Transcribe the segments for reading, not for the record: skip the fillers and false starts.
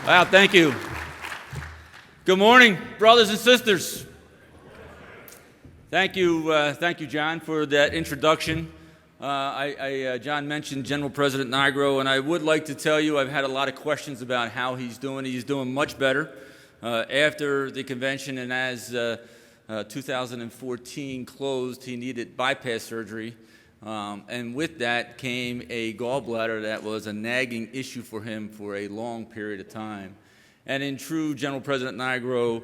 Wow, thank you. Good morning, brothers and sisters. Thank you, John, for that introduction. John mentioned General President Nigro, and I would like to tell you I've had a lot of questions about how he's doing. He's doing much better. After the convention and as 2014 closed, he needed bypass surgery. And with that came a gallbladder that was a nagging issue for him for a long period of time. And in true General President Nigro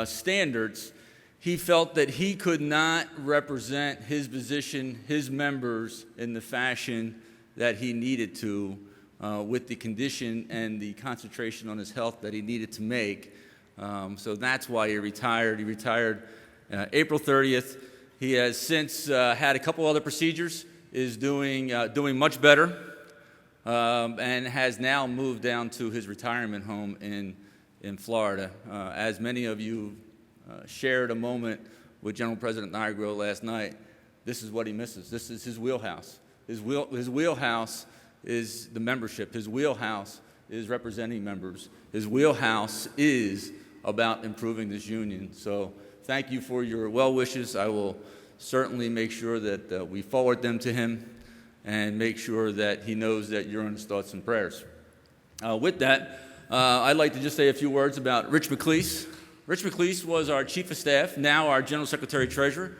standards, he felt that he could not represent his position, his members, in the fashion that he needed to with the condition and the concentration on his health that he needed to make. So that's why he retired. He retired April 30th. He has since had a couple other procedures, is doing much better, and has now moved down to his retirement home in Florida. As many of you shared a moment with General President Nigro last night, this is what he misses. This is his wheelhouse. His wheelhouse is the membership. His wheelhouse is representing members. His wheelhouse is about improving this union. So thank you for your well wishes. I will certainly make sure that we forward them to him and make sure that he knows that you're in his thoughts and prayers. With that, I'd like to just say a few words about Rich McLeese. Rich McLeese was our Chief of Staff, now our General Secretary Treasurer.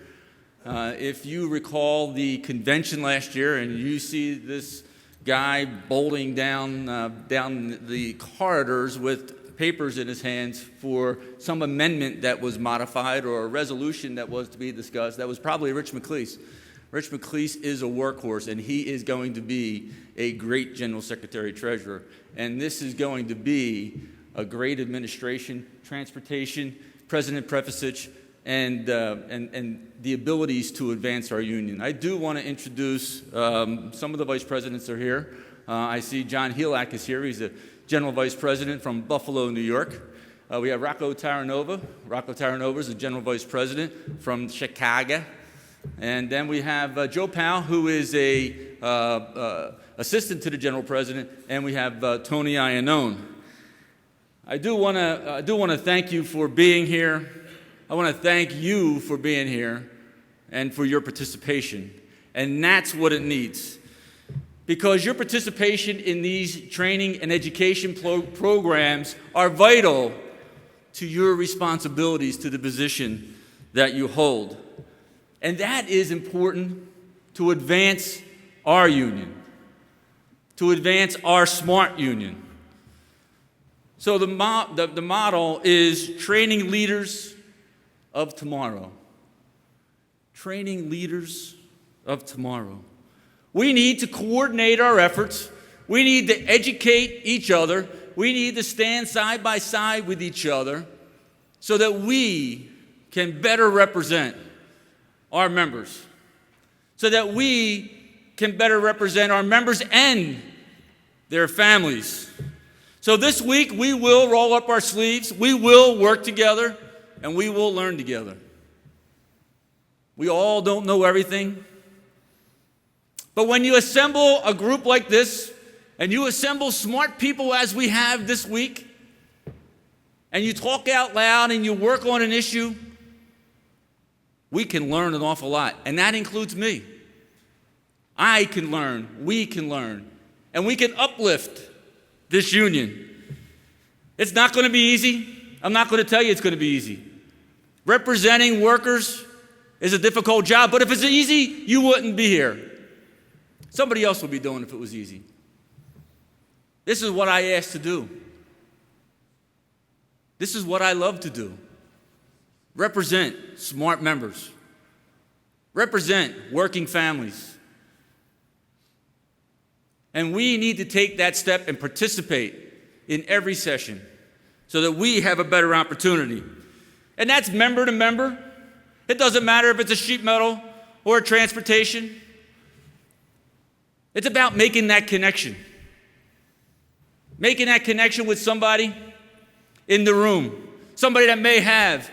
If you recall the convention last year and you see this guy bolting down the corridors with papers in his hands for some amendment that was modified or a resolution that was to be discussed, that was probably Rich McLeese. Rich McLeese is a workhorse, and he is going to be a great General Secretary Treasurer. And this is going to be a great administration, transportation, President Prefacich, and the abilities to advance our union. I do want to introduce some of the vice presidents are here. I see John Helak is here. He's a General Vice President from Buffalo, New York. We have Rocco Terranova. Rocco Terranova is the General Vice President from Chicago. And then we have Joe Powell, who is a assistant to the General President, and we have Tony Iannone. I do want to thank you for being here. I want to thank you for being here and for your participation. And that's what it needs. Because your participation in these training and education programs are vital to your responsibilities to the position that you hold. And that is important to advance our union, to advance our smart union. So the model is training leaders of tomorrow. Training leaders of tomorrow. We need to coordinate our efforts. We need to educate each other. We need to stand side by side with each other so that we can better represent our members, so that we can better represent our members and their families. So this week we will roll up our sleeves, we will work together, and we will learn together. We all don't know everything. But when you assemble a group like this, and you assemble smart people as we have this week, and you talk out loud and you work on an issue, we can learn an awful lot. And that includes me. I can learn, we can learn, and we can uplift this union. It's not going to be easy. I'm not going to tell you it's going to be easy. Representing workers is a difficult job, but if it's easy, you wouldn't be here. Somebody else would be doing it if it was easy. This is what I asked to do. This is what I love to do. Represent smart members. Represent working families. And we need to take that step and participate in every session so that we have a better opportunity. And that's member to member. It doesn't matter if it's a sheet metal or a transportation. It's about making that connection. Making that connection with somebody in the room. Somebody that may have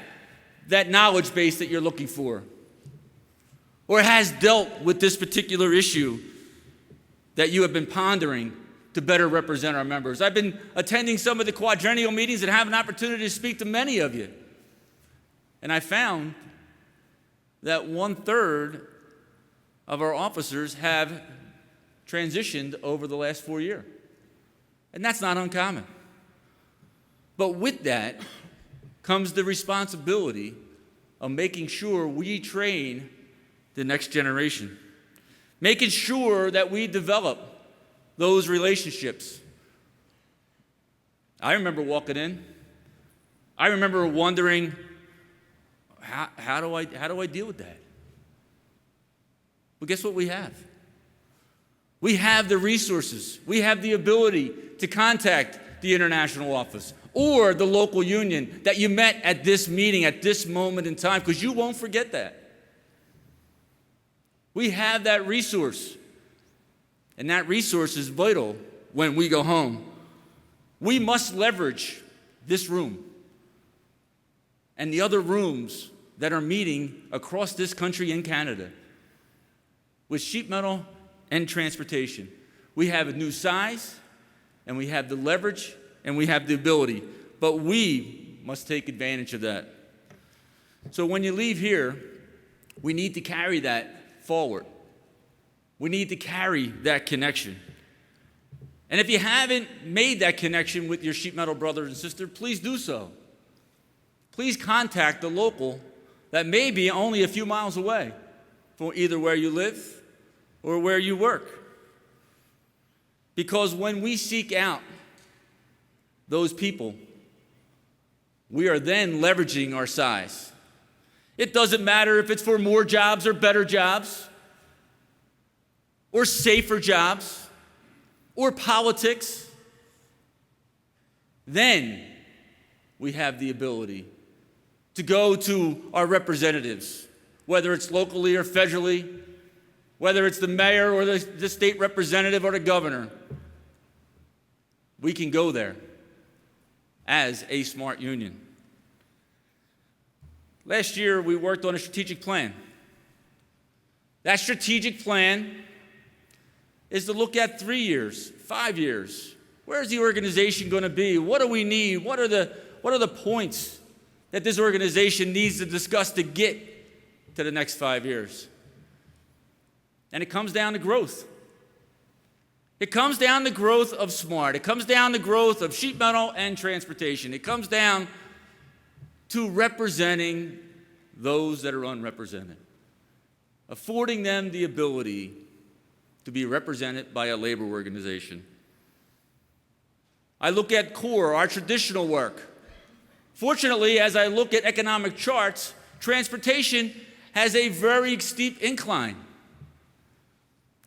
that knowledge base that you're looking for. Or has dealt with this particular issue that you have been pondering to better represent our members. I've been attending some of the quadrennial meetings and have an opportunity to speak to many of you. And I found that 1/3 of our officers have transitioned over the last 4 years. And that's not uncommon. But with that comes the responsibility of making sure we train the next generation, making sure that we develop those relationships. I remember walking in. I remember wondering, how do I deal with that? Well, guess what we have? We have the resources. We have the ability to contact the international office or the local union that you met at this meeting at this moment in time, because you won't forget that. We have that resource, and that resource is vital when we go home. We must leverage this room and the other rooms that are meeting across this country and Canada with sheet metal and transportation. We have a new size, and we have the leverage, and we have the ability, but we must take advantage of that. So when you leave here, we need to carry that forward. We need to carry that connection. And if you haven't made that connection with your sheet metal brother and sister, please do so. Please contact the local that may be only a few miles away from either where you live or where you work. Because when we seek out those people, we are then leveraging our size. It doesn't matter if it's for more jobs or better jobs, or safer jobs, or politics. Then we have the ability to go to our representatives, whether it's locally or federally, whether it's the mayor or the state representative or the governor. We can go there as a smart union. Last year, we worked on a strategic plan. That strategic plan is to look at 3 years, 5 years. Where's the organization going to be? What do we need? What are the points that this organization needs to discuss to get to the next 5 years? And it comes down to growth. It comes down to growth of SMART. It comes down to growth of sheet metal and transportation. It comes down to representing those that are unrepresented, affording them the ability to be represented by a labor organization. I look at core, our traditional work. Fortunately, as I look at economic charts, transportation has a very steep incline.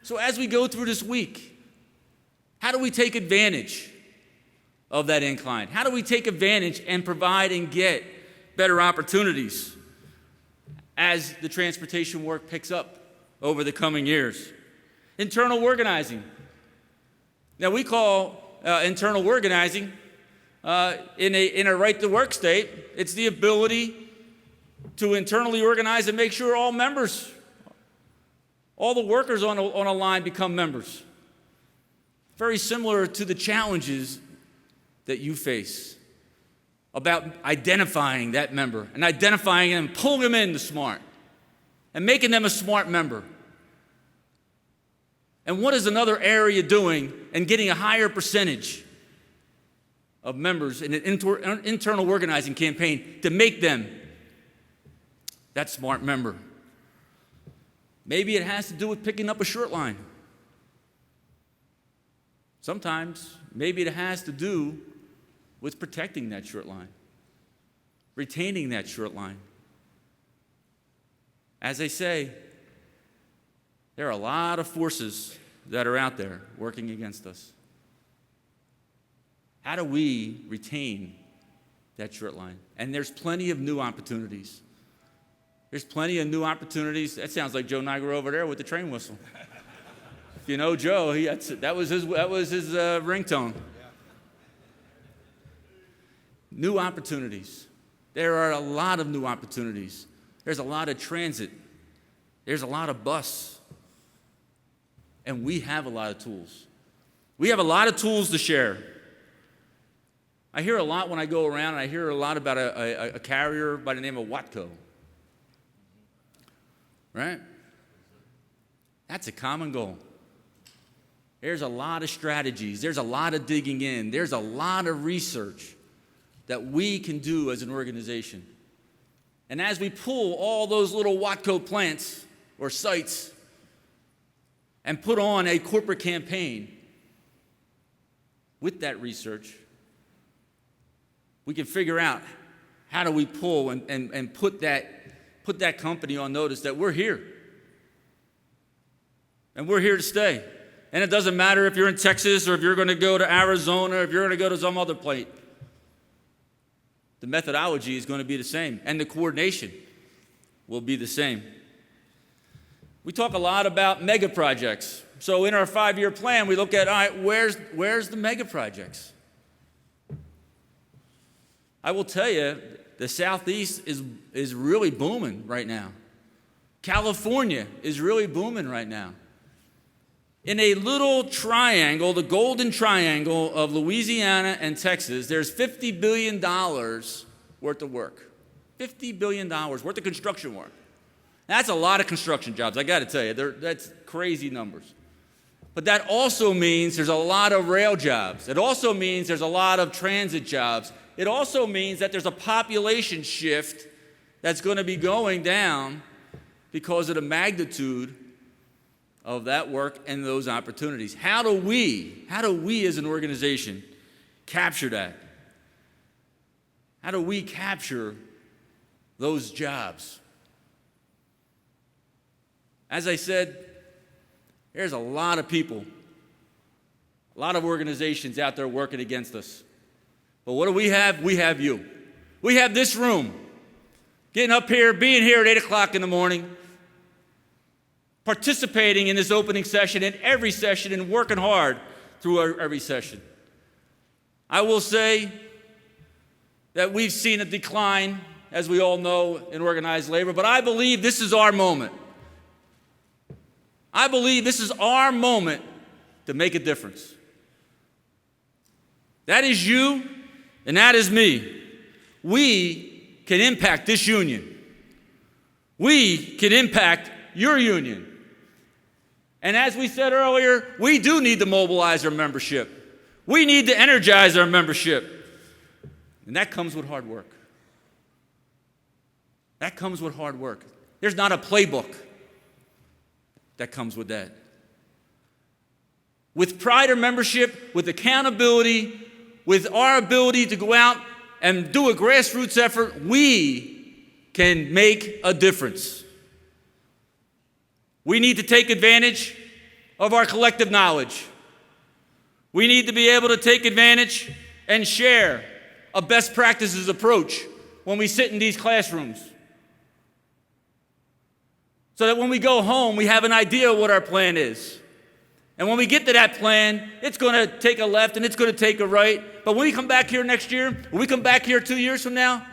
So as we go through this week, how do we take advantage of that incline? How do we take advantage and provide and get better opportunities as the transportation work picks up over the coming years? Internal organizing. Now, we call internal organizing in a right-to-work state, it's the ability to internally organize and make sure all members, all the workers on a line become members. Very similar to the challenges that you face about identifying that member and identifying them, pulling them into SMART and making them a SMART member. And what is another area doing and getting a higher percentage of members in an internal organizing campaign to make them that SMART member? Maybe it has to do with picking up a short line. Sometimes, maybe it has to do with protecting that short line, retaining that short line. As I say, there are a lot of forces that are out there working against us. How do we retain that short line? And there's plenty of new opportunities. There's plenty of new opportunities. That sounds like Joe Niger over there with the train whistle. If you know Joe, that was his ringtone. New opportunities. There are a lot of new opportunities. There's a lot of transit. There's a lot of bus. And we have a lot of tools. We have a lot of tools to share. I hear a lot when I go around, and I hear a lot about a carrier by the name of Watco. Right? That's a common goal. There's a lot of strategies. There's a lot of digging in. There's a lot of research that we can do as an organization. And as we pull all those little Watco plants or sites and put on a corporate campaign with that research, we can figure out how do we pull and put that company on notice that we're here. And we're here to stay. And it doesn't matter if you're in Texas or if you're going to go to Arizona or if you're going to go to some other place. The methodology is going to be the same, and the coordination will be the same. We talk a lot about mega projects. So in our 5-year plan, we look at, all right, where's the mega projects? I will tell you, the Southeast is really booming right now. California is really booming right now. In a little triangle, the golden triangle of Louisiana and Texas, there's $50 billion worth of work. $50 billion worth of construction work. That's a lot of construction jobs, I got to tell you. That's crazy numbers. But that also means there's a lot of rail jobs. It also means there's a lot of transit jobs. It also means that there's a population shift that's going to be going down because of the magnitude of that work and those opportunities. How do we as an organization capture that? How do we capture those jobs? As I said, there's a lot of people, a lot of organizations out there working against us. But what do we have? We have you. We have this room. Getting up here, being here at 8 o'clock in the morning, participating in this opening session and every session and working hard through every session. I will say that we've seen a decline, as we all know, in organized labor, but I believe this is our moment. I believe this is our moment to make a difference. That is you, and that is me. We can impact this union. We can impact your union. And as we said earlier, we do need to mobilize our membership. We need to energize our membership. And that comes with hard work. That comes with hard work. There's not a playbook that comes with that. With pride or membership, with accountability, with our ability to go out and do a grassroots effort, we can make a difference. We need to take advantage of our collective knowledge. We need to be able to take advantage and share a best practices approach when we sit in these classrooms. So that when we go home, we have an idea of what our plan is. And when we get to that plan, it's going to take a left and it's going to take a right. But when we come back here next year, when we come back here 2 years from now,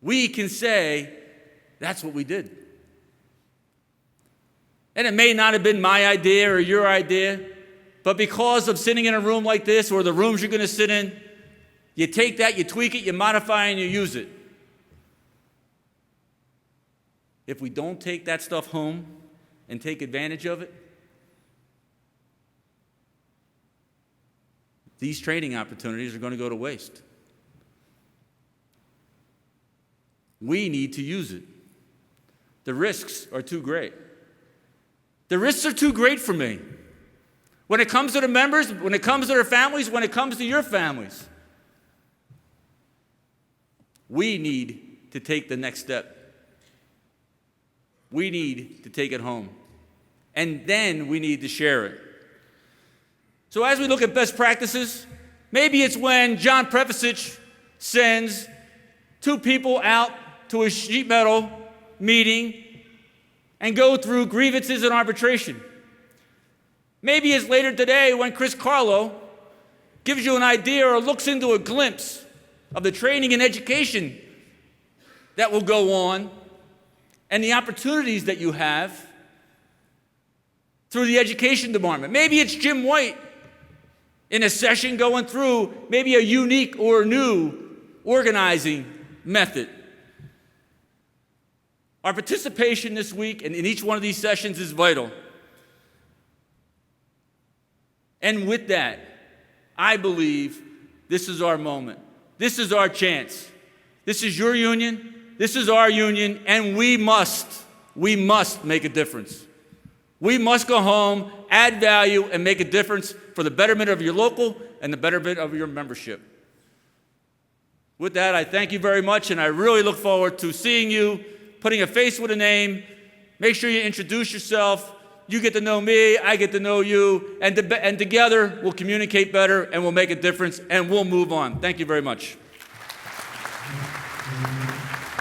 we can say, that's what we did. And it may not have been my idea or your idea, but because of sitting in a room like this or the rooms you're going to sit in, you take that, you tweak it, you modify, and you use it. If we don't take that stuff home and take advantage of it, these training opportunities are going to go to waste. We need to use it. The risks are too great. The risks are too great for me. When it comes to the members, when it comes to their families, when it comes to your families, we need to take the next step. We need to take it home. And then we need to share it. So as we look at best practices, maybe it's when John Prefacich sends 2 people out to a sheet metal meeting and go through grievances and arbitration. Maybe it's later today when Chris Carlo gives you an idea or looks into a glimpse of the training and education that will go on and the opportunities that you have through the education department. Maybe it's Jim White in a session going through maybe a unique or new organizing method. Our participation this week and in each one of these sessions is vital. And with that, I believe this is our moment. This is our chance. This is your union. This is our union. And we must make a difference. We must go home, add value, and make a difference for the betterment of your local and the betterment of your membership. With that, I thank you very much, and I really look forward to seeing you, putting a face with a name. Make sure you introduce yourself. You get to know me, I get to know you, and together we'll communicate better, and we'll make a difference, and we'll move on. Thank you very much.